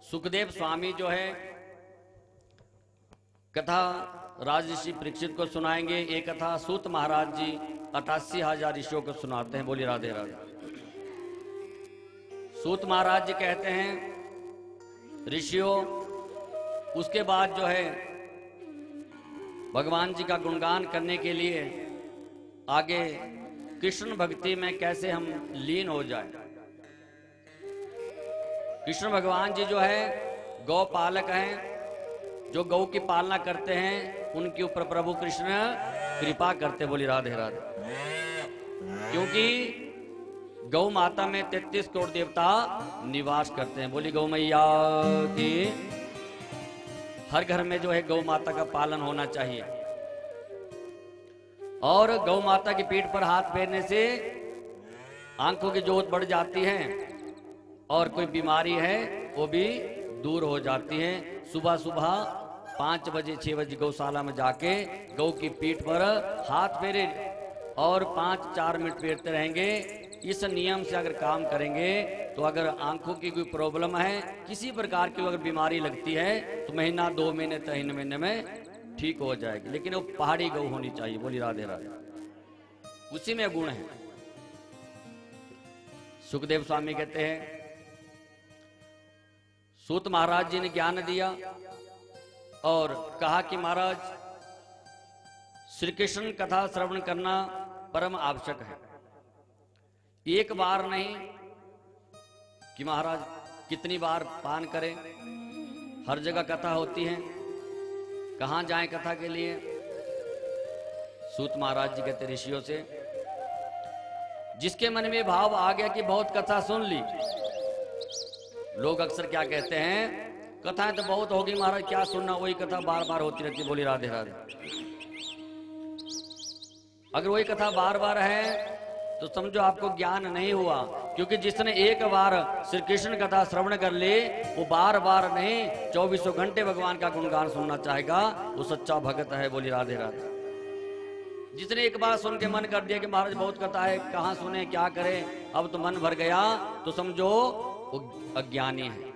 सुखदेव स्वामी जो है कथा राजऋषि परीक्षित को सुनाएंगे। ये कथा सूत महाराज जी 88,000 ऋषियों को सुनाते हैं। बोली राधे राधे। सूत महाराज जी कहते हैं ऋषियों, उसके बाद जो है भगवान जी का गुणगान करने के लिए आगे कृष्ण भक्ति में कैसे हम लीन हो जाए। कृष्ण भगवान जी जो है गौ पालक हैं, जो गौ की पालना करते हैं उनके ऊपर प्रभु कृष्ण कृपा करते। बोली राधे राधे। क्योंकि गौ माता में 33 करोड़ देवता निवास करते हैं। बोली गौ मैया की। हर घर में जो है गौ माता का पालन होना चाहिए। और गौ माता की पीठ पर हाथ फेरने से आंखों की जोत बढ़ जाती है और कोई बीमारी है वो भी दूर हो जाती है। सुबह सुबह 5 बजे 6 बजे गौशाला में जाके गौ की पीठ पर हाथ फेरे और 5-4 मिनट फेरते रहेंगे। इस नियम से अगर काम करेंगे तो अगर आंखों की कोई प्रॉब्लम है, किसी प्रकार की अगर बीमारी लगती है तो महीना 2 महीने 3 महीने में ठीक हो जाएगी। लेकिन वो पहाड़ी गौ होनी चाहिए। बोली राधे राधे। उसी में गुण है। सुखदेव स्वामी कहते हैं सूत महाराज जी ने ज्ञान दिया और कहा कि महाराज श्री कृष्ण कथा श्रवण करना परम आवश्यक है। एक बार नहीं कि महाराज कितनी बार पान करें। हर जगह कथा होती है, कहां जाएं कथा के लिए। सूत महाराज जी कहते ऋषियों से जिसके मन में भाव आ गया कि बहुत कथा सुन ली। लोग अक्सर क्या कहते हैं, कथाएं तो बहुत होगी महाराज, क्या सुनना, वही कथा बार बार होती रहती। बोली राधे राधे। अगर वही कथा बार बार है तो समझो आपको ज्ञान नहीं हुआ। क्योंकि जिसने एक बार श्री कृष्ण कथा श्रवण कर ले वो बार बार नहीं 24 घंटे भगवान का गुणगान सुनना चाहेगा, वो सच्चा भगत है। बोली राधे राधे। जिसने एक बार सुन के मन कर दिया कि महाराज बहुत कथा है, कहाँ सुने क्या करें, अब तो मन भर गया, तो समझो वो अज्ञानी है,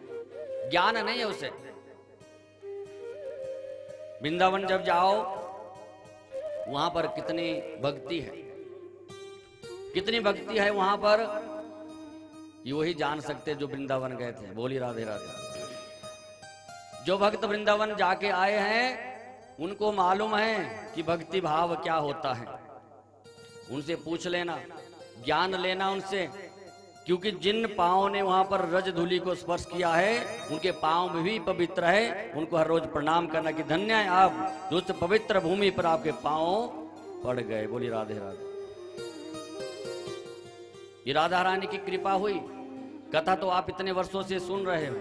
ज्ञान नहीं है उसे। वृंदावन जब जाओ वहां पर कितनी भक्ति है, कितनी भक्ति है वहां पर, ये वही जान सकते जो वृंदावन गए थे। बोली राधे राधे। जो भक्त वृंदावन जाके आए हैं उनको मालूम है कि भक्ति भाव क्या होता है। उनसे पूछ लेना, ज्ञान लेना उनसे। क्योंकि जिन पांवों ने वहां पर रज धूलि को स्पर्श किया है उनके पांव में भी पवित्र है। उनको हर रोज प्रणाम करना कि धन्य है आप जो पवित्र भूमि पर आपके पांव पड़ गए। बोली राधे राधे। ये राधा रानी की कृपा हुई। कथा तो आप इतने वर्षों से सुन रहे हो,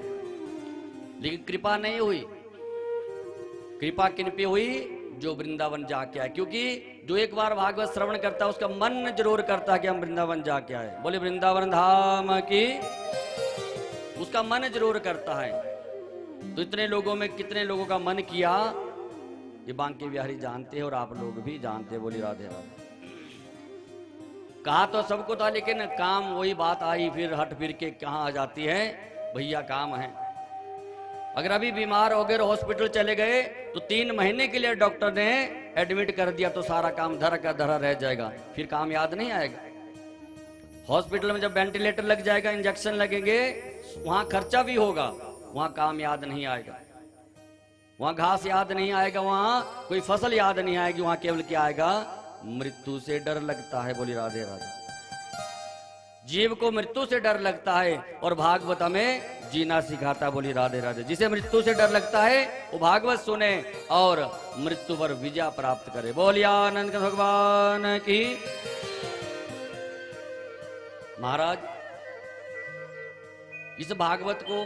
लेकिन कृपा नहीं हुई। कृपा किन पे हुई? जो वृंदावन जाके आए। क्योंकि जो एक बार भागवत श्रवण करता है उसका मन जरूर करता है कि हम वृंदावन जाके आए। बोले वृंदावन धाम की। उसका मन जरूर करता है। तो इतने लोगों में कितने लोगों का मन किया ये बांके बिहारी जानते हैं और आप लोग भी जानते हैं। बोली राधे राधे। कहा तो सबको था, लेकिन काम वही बात आई, फिर हट फिर के कहाँ आ जाती है, भैया काम है। अगर अभी बीमार हो गए हॉस्पिटल चले गए तो 3 महीने के लिए डॉक्टर ने एडमिट कर दिया तो सारा काम धरा का धरा रह जाएगा, फिर काम याद नहीं आएगा। हॉस्पिटल में जब वेंटिलेटर लग जाएगा, इंजेक्शन लगेंगे, वहां खर्चा भी होगा, वहां काम याद नहीं आएगा, वहां घास याद नहीं आएगा, वहां कोई फसल याद नहीं आएगी, वहां केवल क्या आएगा? मृत्यु से डर लगता है। बोली राधे राधे। जीव को मृत्यु से डर लगता है और भागवत हमें जीना सिखाता। बोली राधे राधे। जिसे मृत्यु से डर लगता है वो भागवत सुने और मृत्यु पर विजय प्राप्त करे। बोलिए आनंद भगवान की। महाराज इस भागवत को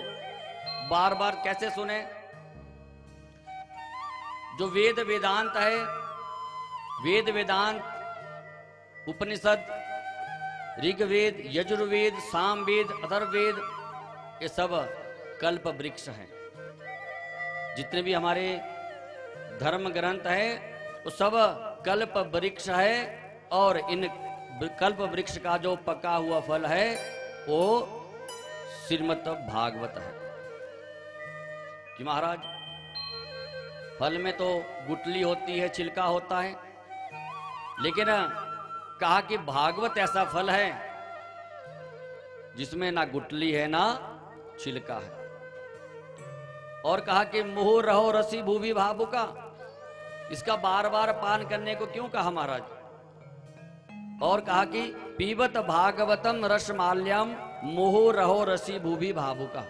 बार बार कैसे सुने? जो वेद वेदांत है, वेद वेदांत, उपनिषद, ऋग्वेद, यजुर्वेद, सामवेद, अथर्ववेद, ये सब कल्प वृक्ष हैं। जितने भी हमारे धर्म ग्रंथ है वो सब कल्प वृक्ष है। और इन कल्प वृक्ष का जो पका हुआ फल है वो श्रीमद् भागवत है। कि महाराज फल में तो गुठली होती है, छिलका होता है, लेकिन कहा कि भागवत ऐसा फल है जिसमें ना गुठली है ना छिलका है। और कहा कि मुहु रहो रसी भूवि भावुका, इसका बार बार पान करने को क्यों कहा महाराज। और कहा कि पीबत भागवतम रसमाल्यम मुहु रहो रसी भूवि भावुका।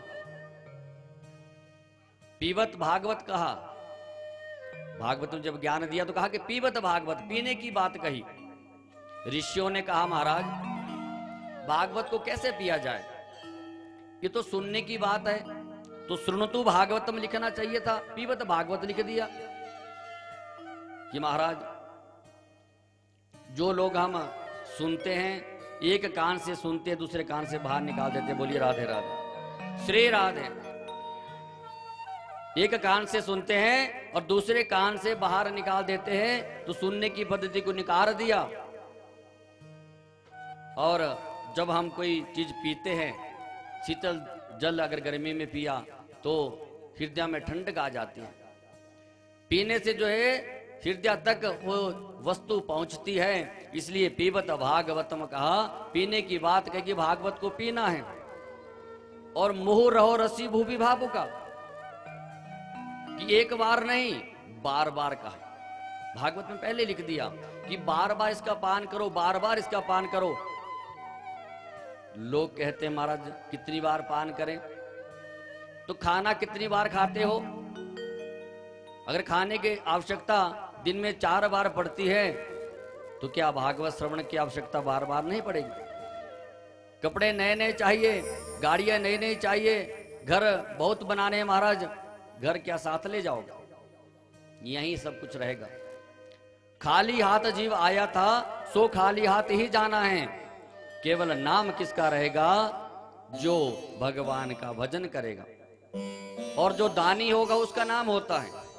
पीबत भागवत कहा, भागवत ने जब ज्ञान दिया तो कहा कि पीबत भागवत, पीने की बात कही। ऋषियों ने कहा महाराज भागवत को कैसे पिया जाए, ये तो सुनने की बात है, तो श्रृणुतु भागवतम लिखना चाहिए था, पीबत भागवत लिख दिया। कि महाराज जो लोग हम सुनते हैं, एक कान से सुनते हैं दूसरे कान से बाहर निकाल देते, बोलिए राधे राधे श्री राधे। एक कान से सुनते हैं और दूसरे कान से बाहर निकाल देते हैं, तो सुनने की पद्धति को निकाल दिया। और जब हम कोई चीज पीते हैं, शीतल जल अगर गर्मी में पिया तो हृदय में ठंडक आ जाती है। पीने से जो है हृदय तक वो वस्तु पहुंचती है, इसलिए पीबत भागवतम कहा, पीने की बात कही कि भागवत को पीना है। और मुहु रहो रसी भूवि भावुका, कि एक बार नहीं बार बार कहा। भागवत में पहले लिख दिया कि बार बार इसका पान करो, बार बार इसका पान करो। लोग कहते हैं महाराज कितनी बार पान करें, तो खाना कितनी बार खाते हो? अगर खाने की आवश्यकता दिन में 4 बार पड़ती है, तो क्या भागवत श्रवण की आवश्यकता बार बार नहीं पड़ेगी? कपड़े नए नए चाहिए, गाड़ियां नई नई चाहिए, घर बहुत बनाने हैं महाराज, घर क्या साथ ले जाओगे? यही सब कुछ रहेगा। खाली हाथ जीव आया था, सो खाली हाथ ही जाना है। केवल नाम किसका रहेगा? जो भगवान का भजन करेगा। और जो दानी होगा उसका नाम होता है।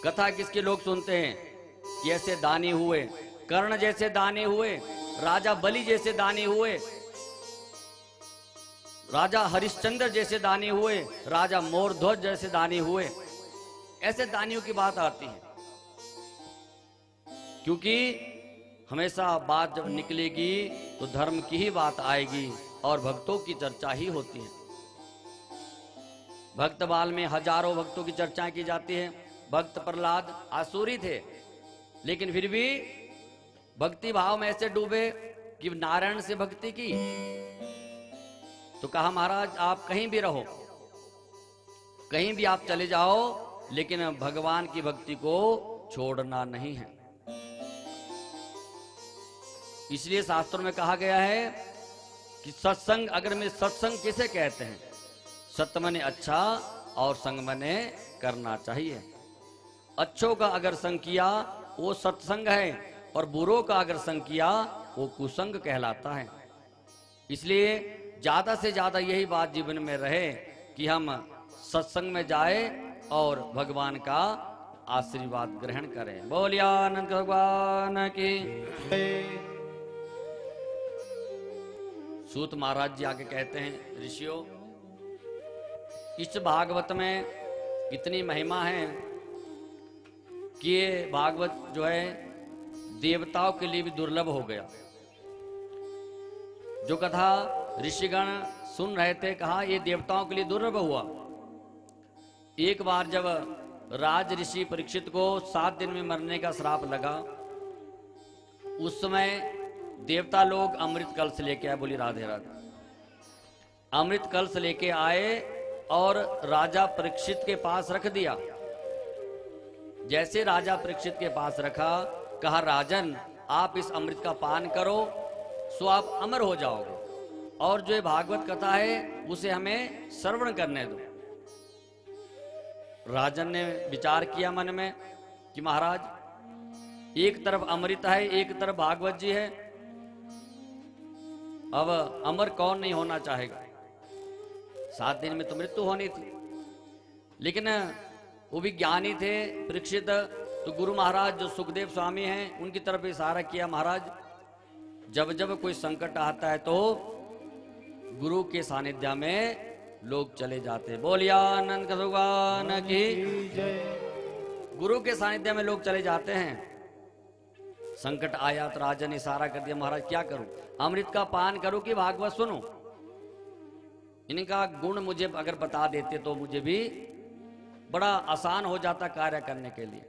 कथा किसके लोग सुनते हैं कि ऐसे दानी हुए, कर्ण जैसे दानी हुए, राजा बलि जैसे दानी हुए, राजा हरिश्चंद्र जैसे दानी हुए, राजा मोरध्वज जैसे दानी हुए। ऐसे दानियों की बात आती है, क्योंकि हमेशा बात जब निकलेगी तो धर्म की ही बात आएगी और भक्तों की चर्चा ही होती है। भक्त बाल में हजारों भक्तों की चर्चाएं की जाती है। भक्त प्रहलाद आसुरी थे, लेकिन फिर भी भक्ति भाव में ऐसे डूबे कि नारायण से भक्ति की। तो कहा महाराज आप कहीं भी रहो, कहीं भी आप चले जाओ, लेकिन भगवान की भक्ति को छोड़ना नहीं है। इसलिए शास्त्रों में कहा गया है कि सत्संग, अगर में सत्संग किसे कहते हैं? सत्य मने अच्छा और संग मने करना चाहिए। अच्छों का अगर संग किया वो सत्संग है, और बुरों का अगर संग किया वो कुसंग कहलाता है। इसलिए ज्यादा से ज्यादा यही बात जीवन में रहे कि हम सत्संग में जाए और भगवान का आशीर्वाद ग्रहण करें। बोलिए आनंद भगवान की। सूत महाराज जी आके कहते हैं, ऋषियों इस भागवत में इतनी महिमा है कि ये भागवत जो है देवताओं के लिए भी दुर्लभ हो गया। जो कथा ऋषिगण सुन रहे थे, कहा ये देवताओं के लिए दुर्लभ हुआ। एक बार जब राज ऋषि परीक्षित को 7 दिन में मरने का श्राप लगा, उस समय देवता लोग अमृत कलश लेके आए। बोली राधे राधे। अमृत कलश लेके आए और राजा परीक्षित के पास रख दिया। जैसे राजा परीक्षित के पास रखा, कहा राजन आप इस अमृत का पान करो, सो आप अमर हो जाओगे, और जो भागवत कथा है उसे हमें श्रवण करने दो। राजन ने विचार किया मन में कि महाराज एक तरफ अमृत है, एक तरफ भागवत जी है, अब अमर कौन नहीं होना चाहेगा? 7 दिन में तो मृत्यु होनी थी, लेकिन वो भी ज्ञानी थे परीक्षित। तो गुरु महाराज जो सुखदेव स्वामी हैं उनकी तरफ इशारा किया, महाराज जब जब कोई संकट आता है तो गुरु के सानिध्य में लोग चले जाते। बोलिया आनंद भगवान की जय। गुरु के सानिध्य में लोग चले जाते हैं। संकट आया तो राजा ने इशारा कर दिया, महाराज क्या करूं, अमृत का पान करूं कि भागवत सुनूं? इनका गुण मुझे अगर बता देते तो मुझे भी बड़ा आसान हो जाता कार्य करने के लिए।